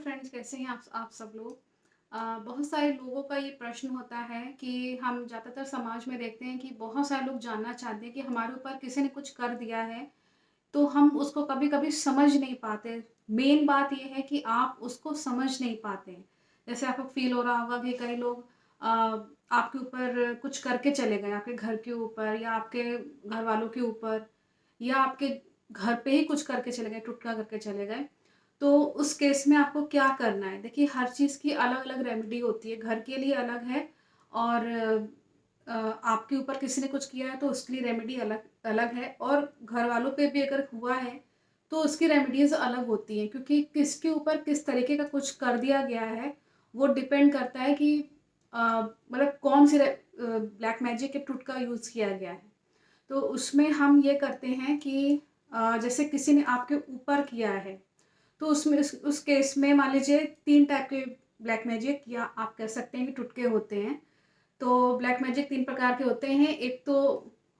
Friends, कैसे हैं आप सब लोग। बहुत सारे लोगों का ये प्रश्न होता है कि हम ज़्यादातर समाज में देखते हैं कि बहुत सारे लोग जानना चाहते हैं कि हमारे ऊपर किसी ने कुछ कर दिया है, तो हम उसको कभी-कभी समझ नहीं पाते। मेन बात ये है कि आप उसको समझ नहीं पाते। जैसे आपको फ़ील हो रहा होगा कि कई लोग अ, आपके ऊपर कुछ करके चले गए, आपके घर के ऊपर या आपके घरवालों के ऊपर या आपके घर पे ही कुछ करके चले गए, टुटका करके चले गए। तो उस केस में आपको क्या करना है? देखिए, हर चीज़ की अलग-अलग रेमेडी होती है, घर के लिए अलग है और आपके ऊपर किसी ने कुछ किया है तो उसके लिए रेमेडी अलग अलग है और घरवालों पे भी अगर हुआ है, तो उसकी रेमेडीज़ अलग होती हैं क्योंकि किसके ऊपर किस तरीके का कुछ कर दिया गया है, वो डिपेंड करता है कि मतलब कौन-सी ब्लैक मैजिक या टुटका यूज़ किया गया है। तो उसमें हम ये करते हैं कि जैसे किसी ने आपके ऊपर किया है, तो उसमें उस केस में मान लीजिए 3 टाइप के ब्लैक मैजिक या आप कह सकते हैं कि टुटके होते हैं। तो ब्लैक मैजिक 3 प्रकार के होते हैं। एक तो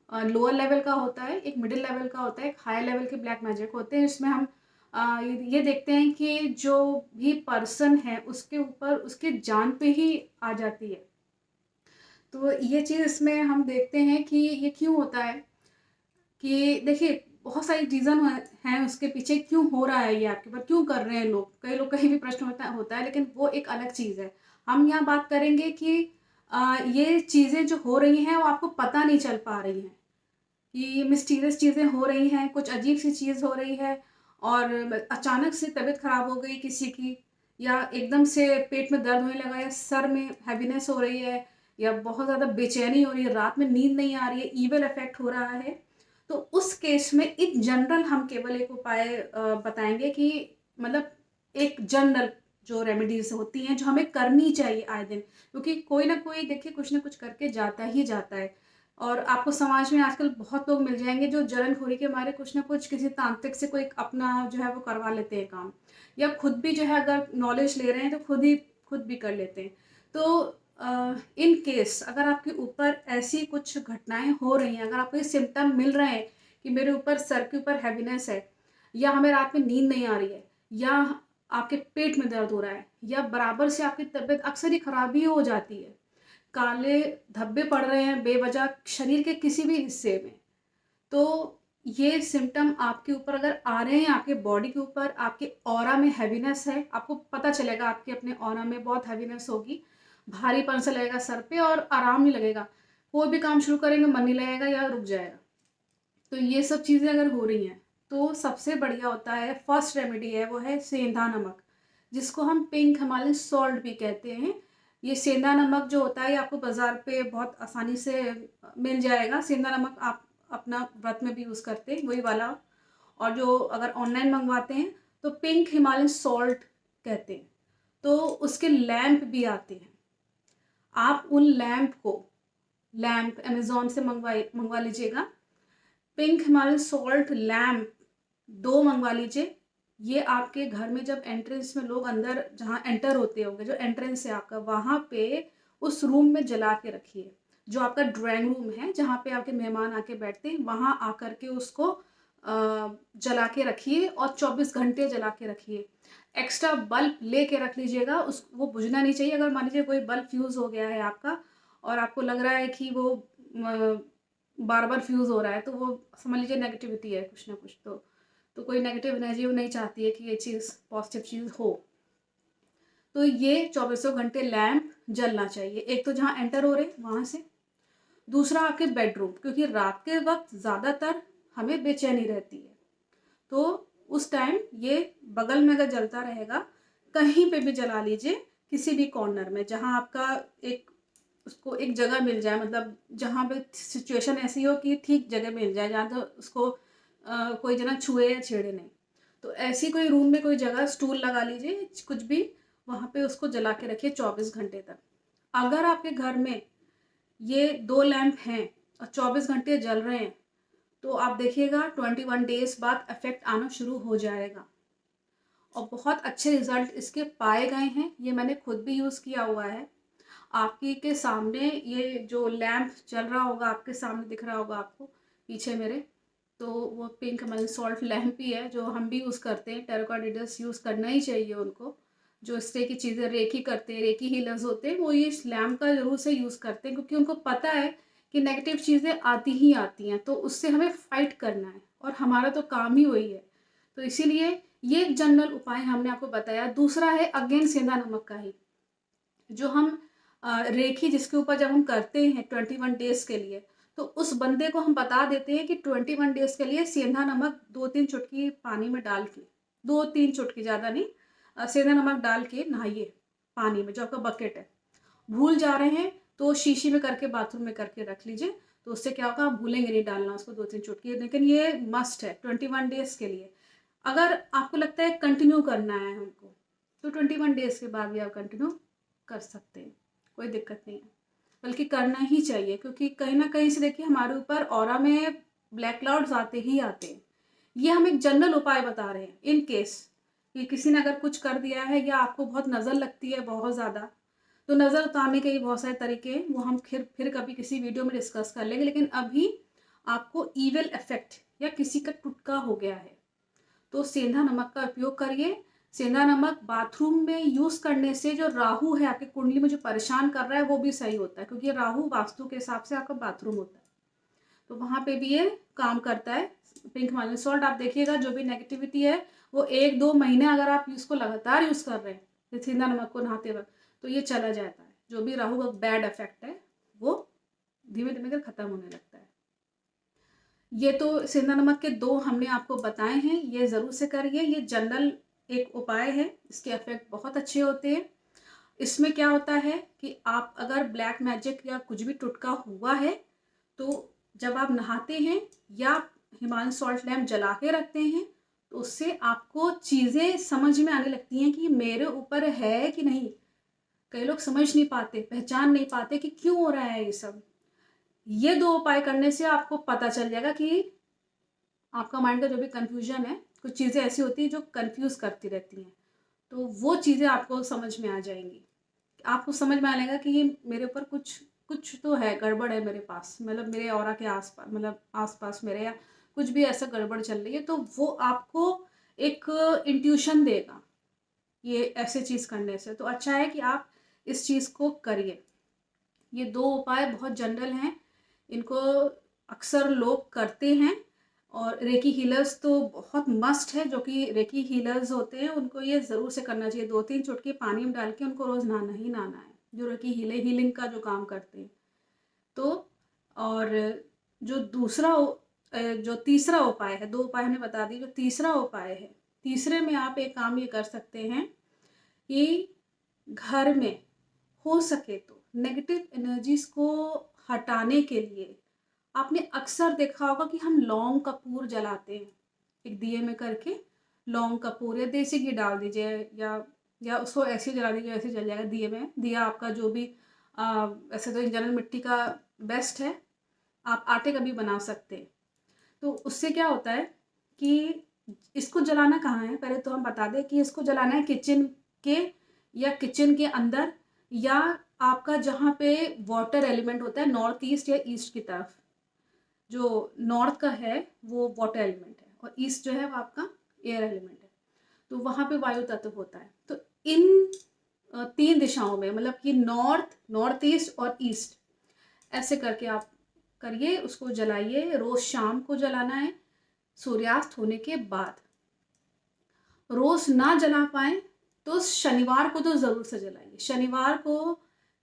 लोअर लेवल का होता है, एक मिडल लेवल का होता है, एक हाई लेवल के ब्लैक मैजिक होते हैं। इसमें हम ये देखते हैं कि जो भी पर्सन है उसके ऊपर उसकी जान पे ही आ जाती है। तो ये चीज़ इसमें हम देखते हैं कि ये क्यों होता है कि देखिए, बहुत सारी रीज़न हैं उसके पीछे क्यों हो रहा है ये आपके ऊपर, क्यों कर रहे हैं लोग। कई लोग कहीं भी प्रश्न होता होता है लेकिन वो एक अलग चीज़ है। हम यहाँ बात करेंगे कि ये चीज़ें जो हो रही हैं वो आपको पता नहीं चल पा रही हैं कि मिस्टीरियस चीज़ें हो रही हैं, कुछ अजीब-सी चीज़ हो रही है और अचानक से तबीयत ख़राब हो गई किसी की या एकदम से पेट में दर्द होने लगा या सर में हैवीनेस हो रही है या बहुत ज़्यादा बेचैनी हो रही है, रात में नींद नहीं आ रही है, ईविल इफ़ेक्ट हो रहा है। तो उस केस में इन जनरल हम केवल एक उपाय बताएँगे कि मतलब एक जनरल जो रेमेडीज़ होती हैं, जो हमें करनी चाहिए आए दिन। क्योंकि कोई ना कोई देखिए कुछ ना कुछ करके जाता ही जाता है। और आपको समाज में आजकल बहुत लोग मिल जाएँगे जो जलनखोरी के मारे कुछ न कुछ किसी तांत्रिक से कोई अपना जो है वो करवा लेते हैं काम। या खुद भी जो है अगर नॉलेज ले रहे हैं तो खुद भी कर लेते हैं। तो इन केस अगर आपके ऊपर ऐसी कुछ घटनाएँ हो रही हैं, अगर आपको ये सिम्पटम मिल रहे हैं कि मेरे ऊपर सर के ऊपर हैवीनेस है या हमें रात में नींद नहीं आ रही है या आपके पेट में दर्द हो रहा है या बराबर से आपकी तबीयत अक्सर ही खराब ही हो जाती है। काले धब्बे पड़ रहे हैं बेवजह शरीर के किसी भी हिस्से में, तो ये सिम्पटम आपके ऊपर अगर आ रहे हैं, आपके बॉडी के ऊपर, आपके ऑरा में हैवीनेस है, आपको पता चलेगा आपके अपने ऑरा में बहुत हैवीनेस होगी, भारीपन-सा लगेगा सर पे और आराम नहीं लगेगा। कोई भी काम शुरू करेंगे मन नहीं लगेगा या रुक जाएगा। तो ये सब चीज़ें अगर हो रही हैं, तो सबसे बढ़िया होता है फर्स्ट रेमेडी है वो है सेंधा नमक, जिसको हम पिंक हिमालयन सॉल्ट भी कहते हैं। ये सेंधा नमक जो होता है ये आपको बाज़ार पे बहुत आसानी से मिल जाएगा। सेंधा नमक आप अपना व्रत में भी यूज़ करते हैं, वही वाला। और जो अगर ऑनलाइन मंगवाते हैं तो पिंक हिमालयन सॉल्ट कहते हैं। तो उसके लैंप भी आते हैं। आप उन लैंप अमेज़न से मँगवा लीजिएगा। पिंक हिमालयन सॉल्ट लैम्प 2 मँगवा लीजिए। ये आपके घर में जब एंट्रेंस में लोग अंदर जहाँ एंटर होते होंगे, जो एंट्रेंस है आपका, वहाँ पे उस रूम में जला के रखिए। जो आपका ड्राइंग रूम है, जहाँ पे आपके मेहमान आके बैठते हैं, वहाँ आकर के उसको जला के रखिए और 24 घंटे जला के रखिए। एक्स्ट्रा बल्ब लेके रख लीजिएगा, उस वो बुझना नहीं चाहिए। अगर मान लीजिए कोई बल्ब फ्यूज़ हो गया है आपका और आपको लग रहा है कि वो बार-बार फ्यूज़ हो रहा है, तो वो समझ लीजिए नेगेटिविटी है कुछ ना कुछ तो कोई नेगेटिव एनर्जी वो नहीं चाहती है कि ये चीज़ पॉज़िटिव चीज़ हो। तो ये चौबीसों घंटे लैंप जलना चाहिए। एक तो जहाँ एंटर हो रहे हैं वहाँ से, दूसरा आपके बेडरूम, क्योंकि रात के वक़्त ज़्यादातर हमें बेचैनी रहती है। तो उस टाइम ये बगल में अगर जलता रहेगा, कहीं पे भी जला लीजिए, किसी भी कॉर्नर में, जहाँ आपका एक उसको एक जगह मिल जाए, मतलब जहाँ पे सिचुएशन ऐसी हो कि ठीक जगह मिल जाए, जहाँ तो उसको कोई जना छुए या छेड़े नहीं। तो ऐसी कोई रूम में कोई जगह स्टूल लगा लीजिए, कुछ भी, वहाँ पे उसको जला के रखिए 24 घंटे तक। अगर आपके घर में ये 2 लैंप हैं और 24 घंटे जल रहे हैं, तो आप देखिएगा 21 डेज़ बाद इफ़ेक्ट आना शुरू हो जाएगा और बहुत अच्छे रिज़ल्ट इसके पाए गए हैं। ये मैंने खुद भी यूज़ किया हुआ है। आपकी के सामने ये जो लैंप जल रहा होगा, आपके सामने दिख रहा होगा आपको पीछे मेरे, तो वो पिंक हिमालयन सॉल्ट लैंप ही है जो हम भी यूज़ करते हैं। टेराकोटा यूज़ करना ही चाहिए उनको। जो इस तरह की चीज़ें रेकी करते हैं, रेकी हीलर्स होते हैं, वो ये इस लैम्प का ज़रूर से यूज़ करते हैं, क्योंकि उनको पता है कि नेगेटिव चीज़ें आती ही आती हैं, तो उससे हमें फ़ाइट करना है और हमारा तो काम ही वही है। तो इसीलिए ये एक जनरल उपाय हमने आपको बताया। दूसरा है अगेन सेंधा नमक का ही, जो हम रेकी जिसके ऊपर जब हम करते हैं 21 डेज़ के लिए, तो उस बंदे को हम बता देते हैं कि 21 डेज़ के लिए सेंधा नमक 2-3 चुटकी पानी में डाल के, 2-3 चुटकी, ज़्यादा नहीं, सेंधा नमक डाल के नहाइए पानी में, जो आपका बकेट है। भूल जा रहे हैं तो शीशी में करके बाथरूम में करके रख लीजिए, तो उससे क्या होगा, आप भूलेंगे नहीं डालना उसको 2-3 चुटकी, लेकिन ये मस्ट है 21 डेज़ के लिए। अगर आपको लगता है कंटिन्यू करना है हमको, तो 21 डेज़ के बाद भी आप कंटिन्यू कर सकते हैं, कोई दिक्कत नहीं है। बल्कि करना ही चाहिए, क्योंकि कहीं न कहीं से देखिए हमारे ऊपर ऑरा में ब्लैक क्लाउड्स आते ही आते हैं। ये हम एक जनरल उपाय बता रहे हैं, इन केस कि किसी ने अगर कुछ कर दिया है या आपको बहुत नज़र लगती है बहुत ज़्यादा, तो नज़र उतारने के भी बहुत सारे तरीके हैं, वो हम फिर कभी किसी वीडियो में डिस्कस कर लेंगे। लेकिन अभी आपको ईविल इफ़ेक्ट या किसी का टुटका हो गया है, तो सेंधा नमक का उपयोग करिए। सेंधा नमक बाथरूम में यूज़ करने से जो राहु है आपकी कुंडली में जो परेशान कर रहा है, वो भी सही होता है, क्योंकि राहु वास्तु के हिसाब से आपका बाथरूम होता है, तो वहाँ पे भी ये काम करता है। पिंक मार्जन सॉल्ट आप देखिएगा, जो भी नेगेटिविटी है वो 1-2 महीने अगर आप इसको लगातार यूज़ कर रहे हैं सेंधा नमक को नहाते वक्त, तो ये चला जाता है। जो भी राहु का बैड इफेक्ट है वो धीमे धीमे कर खत्म होने लगता है। ये तो सेंधा नमक के 2 हमने आपको बताए हैं, ये ज़रूर से करिए। ये जनरल एक उपाय है, इसके इफ़ेक्ट बहुत अच्छे होते हैं। इसमें क्या होता है कि आप अगर ब्लैक मैजिक या कुछ भी टुटका हुआ है, तो जब आप नहाते हैं या हिमालयन सॉल्ट लैम्प जला के रखते हैं, तो उससे आपको चीज़ें समझ में आने लगती हैं कि मेरे ऊपर है कि नहीं। कई लोग समझ नहीं पाते, पहचान नहीं पाते कि क्यों हो रहा है ये सब। ये 2 उपाय करने से आपको पता चल जाएगा कि आपका माइंड का जो भी कन्फ्यूजन है, कुछ चीज़ें ऐसी होती हैं जो कन्फ्यूज़ करती रहती हैं, तो वो चीज़ें आपको समझ में आ जाएँगी। आपको समझ में आएगा कि ये मेरे ऊपर कुछ कुछ तो है, गड़बड़ है मेरे पास, मतलब मेरे ऑरा के आस-पास, मतलब आस-पास मेरे, या कुछ भी ऐसा गड़बड़ चल रही है, तो वो आपको एक इंट्यूशन देगा, ये ऐसे चीज़ करने से। तो अच्छा है कि आप इस चीज़ को करिए। ये 2 उपाय बहुत जनरल हैं, इनको अक्सर लोग करते हैं, और रेकी हीलर्स तो बहुत मस्ट है, जो कि रेकी हीलर्स होते हैं उनको ये ज़रूर से करना चाहिए। 2-3 चुटकी पानी में डाल के उनको रोज़ नहाना ही नहाना है, जो रेकी हीलिंग का जो काम करते हैं। तो और जो जो तीसरा उपाय है, 2 उपाय हमने बता दिए, जो तीसरा उपाय है, तीसरे में आप एक काम ये कर सकते हैं कि घर में हो सके तो नेगेटिव एनर्जीज़ को हटाने के लिए, आपने अक्सर देखा होगा कि हम लौंग कपूर जलाते हैं, एक दिए में करके लौंग कपूर या देसी घी डाल दीजिए, या उसको ऐसे ही जला दीजिए, ऐसे जल जाएगा दिए में। दिया आपका जो भी वैसे तो इन जनरल मिट्टी का बेस्ट है, आप आटे का भी बना सकते हैं। तो उससे क्या होता है कि इसको जलाना कहाँ है, पहले तो हम बता दें कि इसको जलाना है किचन के, या किचन के अंदर, या आपका जहाँ पे वाटर एलिमेंट होता है नॉर्थ ईस्ट या ईस्ट की तरफ। जो नॉर्थ का है वो वाटर एलिमेंट है, और ईस्ट जो है वो आपका एयर एलिमेंट है, तो वहाँ पे वायु तत्व होता है। तो इन 3 दिशाओं में, मतलब कि नॉर्थ, नॉर्थ ईस्ट और ईस्ट, ऐसे करके आप करिए, उसको जलाइए। रोज़ शाम को जलाना है, सूर्यास्त होने के बाद। रोज़ ना जला पाएँ तो शनिवार को तो ज़रूर से जलाइए। शनिवार को,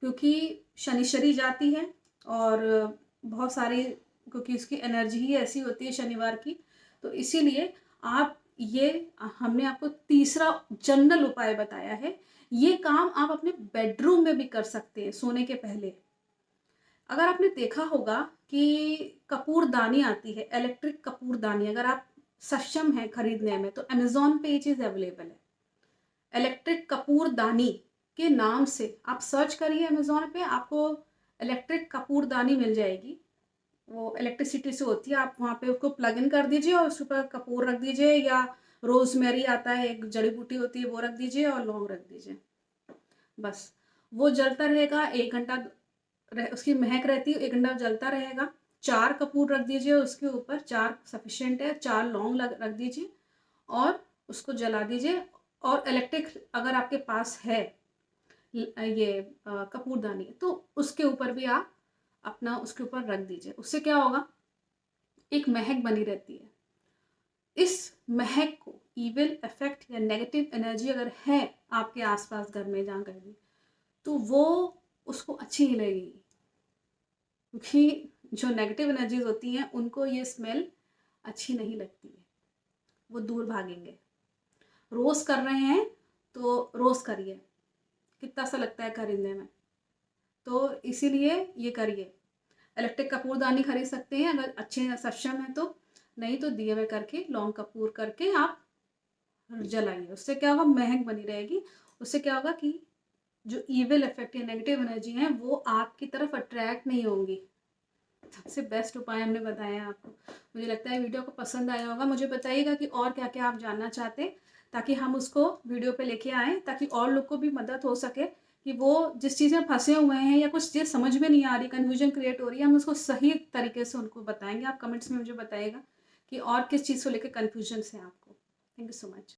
क्योंकि शनिश्चरी जाती है, और बहुत सारी, क्योंकि उसकी एनर्जी ही ऐसी होती है शनिवार की, तो इसीलिए आप ये, हमने आपको तीसरा जनरल उपाय बताया है। ये काम आप अपने बेडरूम में भी कर सकते हैं सोने के पहले। अगर आपने देखा होगा कि कपूरदानी आती है, इलेक्ट्रिक कपूरदानी, अगर आप सक्षम हैं खरीदने में, तो अमेज़न पे ये चीज़ अवेलेबल है। इलेक्ट्रिक कपूरदानी के नाम से आप सर्च करिए अमेज़न पे, आपको इलेक्ट्रिक कपूरदानी मिल जाएगी। वो इलेक्ट्रिसिटी से होती है, आप वहाँ पे उसको प्लग इन कर दीजिए और उसके ऊपर कपूर रख दीजिए, या रोज़मेरी आता है, एक जड़ी बूटी होती है, वो रख दीजिए, और लौंग रख दीजिए। बस वो जलता रहेगा 1 घंटा, उसकी महक रहती है, 1 घंटा जलता रहेगा। 4 कपूर रख दीजिए उसके ऊपर, 4 सफिशिएंट है, 4 लौंग रख दीजिए और उसको जला दीजिए। और इलेक्ट्रिक अगर आपके पास है ये कपूरदानी, तो उसके ऊपर भी आप अपना उसके ऊपर रख दीजिए। उससे क्या होगा, एक महक बनी रहती है। इस महक को इविल इफेक्ट या नेगेटिव एनर्जी अगर है आपके आसपास घर में जहाँ कहीं भी, तो वो उसको अच्छी नहीं लगेगी, क्योंकि जो नेगेटिव एनर्जीज होती हैं उनको ये स्मेल अच्छी नहीं लगती है, वो दूर भागेंगे। रोज़ कर रहे हैं तो रोज़ करिए, कितना सा लगता है खरीदने में, तो इसीलिए ये करिए। इलेक्ट्रिक कपूरदानी खरीद सकते हैं अगर अच्छे सक्षम है तो, नहीं तो दिए हुए करके लौंग कपूर करके आप जलाइए। उससे क्या होगा, महक बनी रहेगी। उससे क्या होगा कि जो इविल इफेक्ट या नेगेटिव एनर्जी है वो आपकी तरफ अट्रैक्ट नहीं होंगी। सबसे बेस्ट उपाय हमने बताया आपको। मुझे लगता है वीडियो को पसंद आया होगा। मुझे बताइएगा कि और क्या क्या आप जानना चाहते हैं, ताकि हम उसको वीडियो पे लेके आएँ, ताकि और लोग को भी मदद हो सके कि वो जिस चीज़ में फंसे हुए हैं या कुछ चीज़ समझ में नहीं आ रही, कन्फ्यूजन क्रिएट हो रही है, हम उसको सही तरीके से उनको बताएंगे। आप कमेंट्स में मुझे बताइएगा कि और किस चीज़ को लेकर कन्फ्यूजन है आपको। Thank you so much.